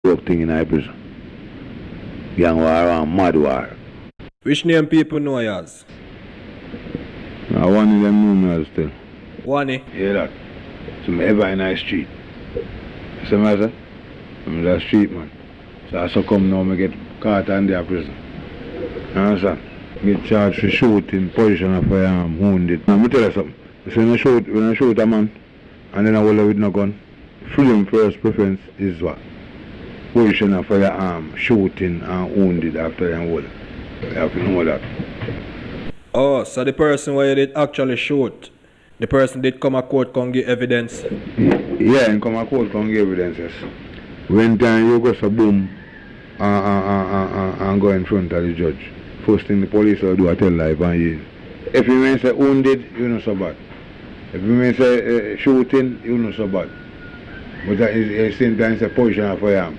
work thing in our prison. Gang war and mad war. Which name people know you as? Now one of them know me as still. Oney. Hear that? So me ever in the street. You see me say? I'm in the street man. So I so come now me get caught in their prison. You understand? Get charged for shooting, position of firearm, wounded. Now me tell you something. So when I shoot a man and then I hold with no gun, freedom first preference is what? Position of firearm, shooting and wounded after them hold. You have to know that. Oh, so the person where you did actually shoot, the person did come to court come give evidence? Yeah, and come to court come give evidences. When time you go so boom and go in front of the judge. First thing the police will do is tell lie and yield. If you may say wounded, you know so bad. If you may say shooting, you know so bad. But at the same time, it's a position of firearm.